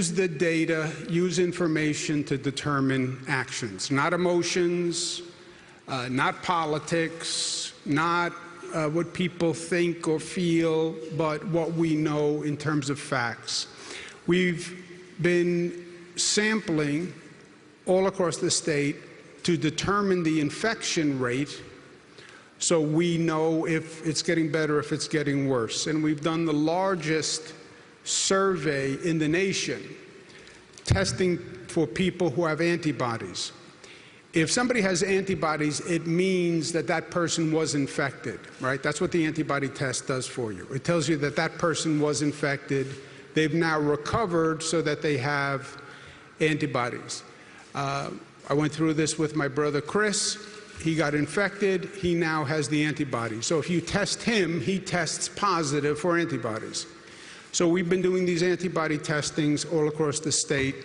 use the data, use information to determine actions, not emotions, not politics, not what people think or feel, but what we know in terms of facts. We've been sampling all across the state to determine the infection rate so we know if it's getting better, if it's getting worse. And we've done the largest survey in the nation, testing for people who have antibodies. If somebody has antibodies, it means that that person was infected, right? That's what the antibody test does for you. It tells you that that person was infected. They've now recovered so that they have antibodies. I went through this with my brother Chris. He got infected. He now has the antibody. So if you test him, he tests positive for antibodies. So we've been doing these antibody testings all across the state.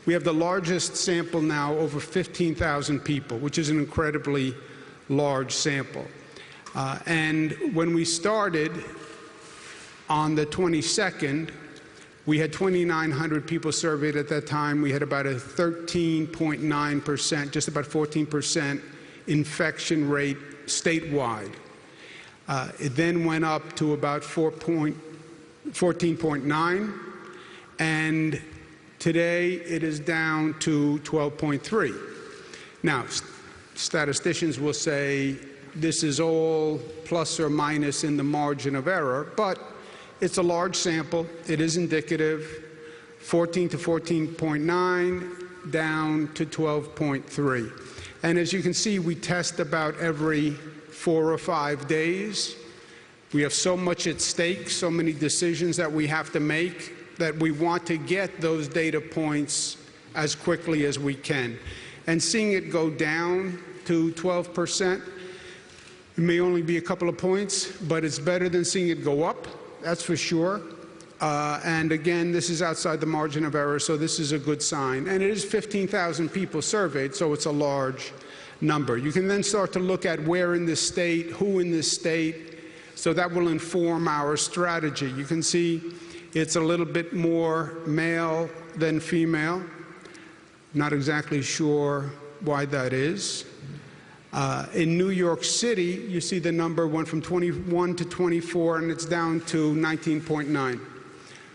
We have the largest sample now, over 15,000 people, which is an incredibly large sample. And when we started on the 22nd, we had 2,900 people surveyed at that time. We had about a 13.9%, just about 14% infection rate statewide. It then went up to about 14.9, and today it is down to 12.3. Now, statisticians will say this is all plus or minus in the margin of error, but it's a large sample. It is indicative. 14 to 14.9, down to 12.3. And as you can see, we test about every 4 or 5 days. We have so much at stake, so many decisions that we have to make, that we want to get those data points as quickly as we can. And seeing it go down to 12%, it may only be a couple of points, but it's better than seeing it go up, that's for sure. And again, this is outside the margin of error, so this is a good sign. And it is 15,000 people surveyed, so it's a large number. You can then start to look at where in the state, who in the state, so that will inform our strategy. You can see it's a little bit more male than female. Not exactly sure why that is. In New York City, you see the number went from 21 to 24, and it's down to 19.9.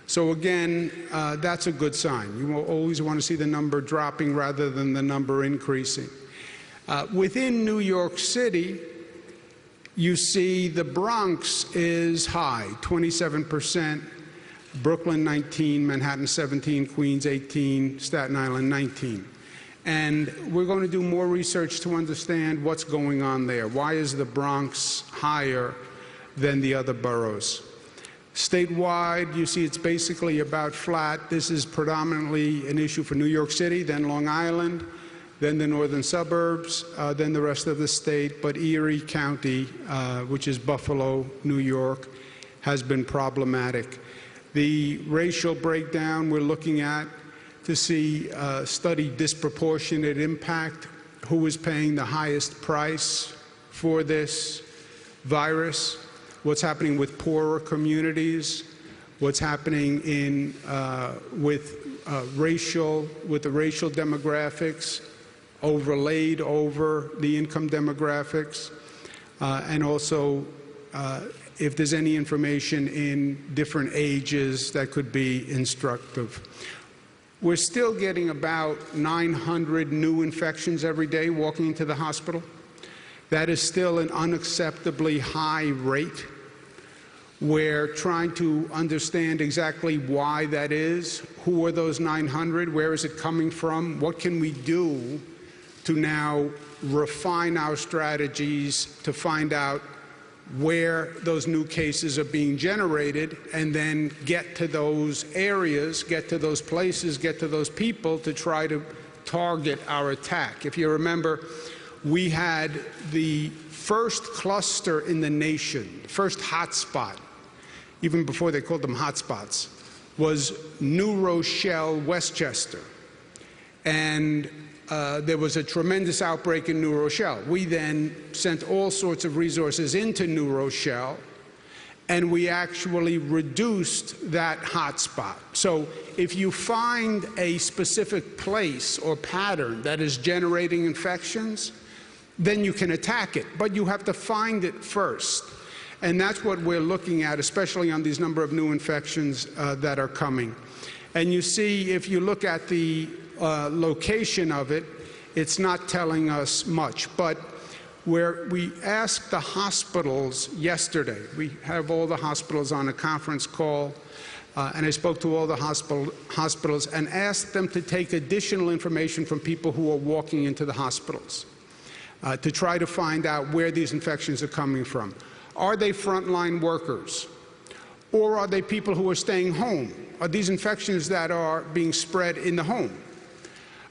So again, that's a good sign. You will always want to see the number dropping rather than the number increasing. Within New York City, you see the Bronx is high, 27%, Brooklyn 19, Manhattan 17, Queens 18, Staten Island 19. And we're going to do more research to understand what's going on there. Why is the Bronx higher than the other boroughs? Statewide, you see it's basically about flat. This is predominantly an issue for New York City, then Long Island, then the northern suburbs, then the rest of the state. But Erie County, which is Buffalo, New York, has been problematic. The racial breakdown we're looking at to see study disproportionate impact, who is paying the highest price for this virus, what's happening with poorer communities, what's happening in with the racial demographics overlaid over the income demographics, and also if there's any information in different ages that could be instructive. We're still getting about 900 new infections every day walking into the hospital. That is still an unacceptably high rate. We're trying to understand exactly why that is. Who are those 900? Where is it coming from? What can we do to now refine our strategies to find out where those new cases are being generated, and then get to those areas, get to those places, get to those people to try to target our attack. If you remember, we had the first cluster in the nation, the first hotspot, even before they called them hotspots, was New Rochelle, Westchester. And there was a tremendous outbreak in New Rochelle. We then sent all sorts of resources into New Rochelle and we actually reduced that hotspot. So if you find a specific place or pattern that is generating infections, then you can attack it, but you have to find it first. And that's what we're looking at, especially on these number of new infections that are coming. And you see, if you look at the location of it, it's not telling us much. But where we asked the hospitals yesterday, we have all the hospitals on a conference call, and I spoke to all the hospitals and asked them to take additional information from people who are walking into the hospitals to try to find out where these infections are coming from. Are they frontline workers? Or are they people who are staying home? Are these infections that are being spread in the home?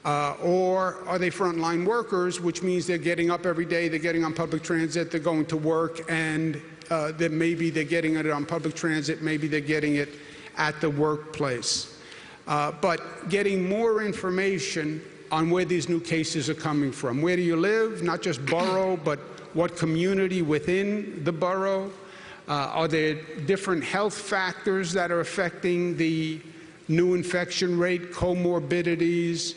Or are they frontline workers, which means they're getting up every day, they're getting on public transit, they're going to work, and then maybe they're getting it on public transit, maybe they're getting it at the workplace. But getting more information on where these new cases are coming from. Where do you live? Not just borough, but what community within the borough? Are there different health factors that are affecting the new infection rate, comorbidities?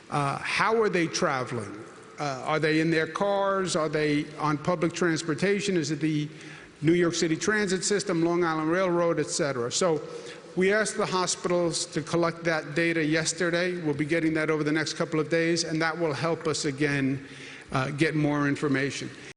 How are they traveling? Are they in their cars? Are they on public transportation? Is it the New York City transit system, Long Island Railroad, et cetera? So we asked the hospitals to collect that data yesterday. We'll be getting that over the next couple of days, and that will help us again get more information.